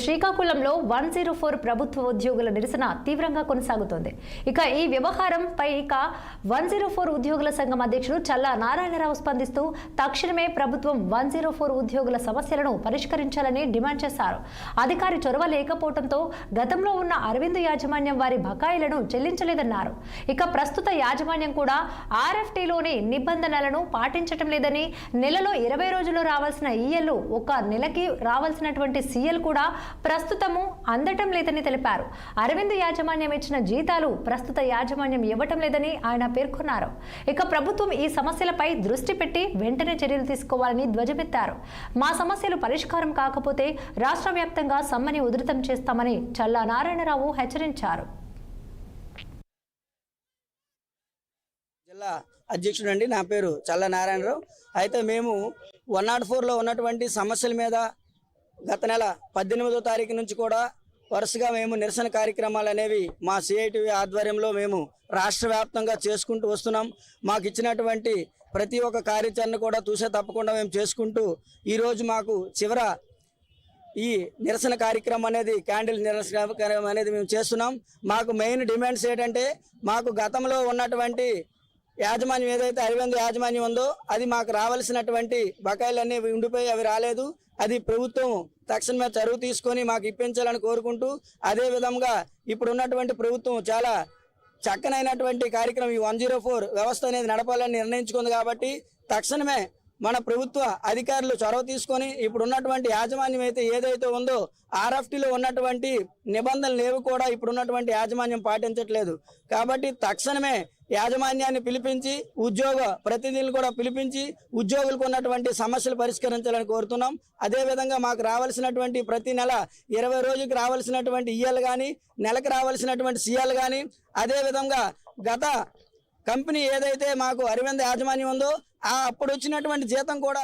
శ్రీకాకుళంలో 104 ప్రభుత్వ ఉద్యోగుల నిరసన తీవ్రంగా కొనసాగుతోంది. ఈ వ్యవహారంపై 104 ఉద్యోగుల సంఘం అధ్యక్షుడు చల్లా నారాయణరావు స్పందిస్తూ తక్షణమే ప్రభుత్వం 104 ఉద్యోగుల సమస్యలను పరిష్కరించాలని డిమాండ్ చేశారు. అధికారి చొరవ లేకపోవడంతో గతంలో ఉన్న అరవింద్ యాజమాన్యం వారి బకాయిలను చెల్లించలేదన్నారు. ప్రస్తుత యాజమాన్యం కూడా ఆర్ఎఫ్టీలోని నిబంధనలను పాటించటం లేదని, నెలలో 20 రోజులు రావాల్సిన ఈఎల్ ఒక నెలకి రావాల్సినటువంటి సీఎల్ కూడా ప్రస్తుతము అందటం లేదని తెలిపారు. అరవింద్ యాజమాన్యం ఇచ్చిన జీతాలు ప్రస్తుత యాజమాన్యం ఇవ్వటం లేదని ఆయన పేర్కొన్నారు. ప్రభుత్వం ఈ సమస్యలపై దృష్టి పెట్టి వెంటనే చర్యలు తీసుకోవాలని ధ్వజమెత్తారు. మా సమస్యలు పరిష్కారం కాకపోతే రాష్ట్ర వ్యాప్తంగా సమ్మెని ఉధృతం చేస్తామని చల్లా నారాయణరావు హెచ్చరించారు. జిల్లా అధ్యక్షుడు అండి, నా పేరు చల్లా నారాయణరావు. అయితే మేము 104లో ఉన్నటువంటి సమస్యల మీద గత నెల 18వ తారీఖు నుంచి కూడా వరుసగా మేము నిరసన కార్యక్రమాలు అనేవి మా సిఐటివి ఆధ్వర్యంలో మేము రాష్ట్ర వ్యాప్తంగా చేసుకుంటూ వస్తున్నాం. మాకు ఇచ్చినటువంటి ప్రతి ఒక్క కార్యాచరణ కూడా చూసే తప్పకుండా మేము చేసుకుంటూ ఈరోజు మాకు చివర ఈ నిరసన కార్యక్రమం అనేది క్యాండిల్ నిరసన కార్యక్రమం అనేది మేము చేస్తున్నాం. మాకు మెయిన్ డిమాండ్స్ ఏంటంటే, మాకు గతంలో ఉన్నటువంటి యాజమాన్యం ఏదైతే అరవింద్ యాజమాన్యం ఉందో అది మాకు రావాల్సినటువంటి బకాయిలన్నీ ఉండిపోయి అవి రాలేదు. అది ప్రభుత్వం తక్షణమే చొరవ తీసుకొని మాకు ఇప్పించాలని కోరుకుంటూ, అదే విధంగా ఇప్పుడు ఉన్నటువంటి ప్రభుత్వం చాలా చక్కనైనటువంటి కార్యక్రమం ఈ 104 వ్యవస్థ అనేది నడపాలని నిర్ణయించుకుంది. కాబట్టి తక్షణమే మన ప్రభుత్వ అధికారులు చొరవ తీసుకొని ఇప్పుడు ఉన్నటువంటి యాజమాన్యం అయితే ఏదైతే ఉందో ఆర్ఎఫ్టీలో ఉన్నటువంటి నిబంధనలు ఏవి కూడా ఇప్పుడు ఉన్నటువంటి యాజమాన్యం పాటించట్లేదు. కాబట్టి తక్షణమే యాజమాన్యాన్ని పిలిపించి ఉద్యోగ ప్రతినిధులను కూడా పిలిపించి ఉద్యోగులకు ఉన్నటువంటి సమస్యలు పరిష్కరించాలని కోరుతున్నాం. అదేవిధంగా మాకు రావాల్సినటువంటి ప్రతి నెల 20 రోజులకు రావాల్సినటువంటి ఈఎల్ కానీ, నెలకు రావాల్సినటువంటి సిఎల్ కానీ, అదేవిధంగా గత కంపెనీ ఏదైతే మాకు అరవింద్ యాజమాన్యం ఉందో అప్పుడు వచ్చినటువంటి జీతం కూడా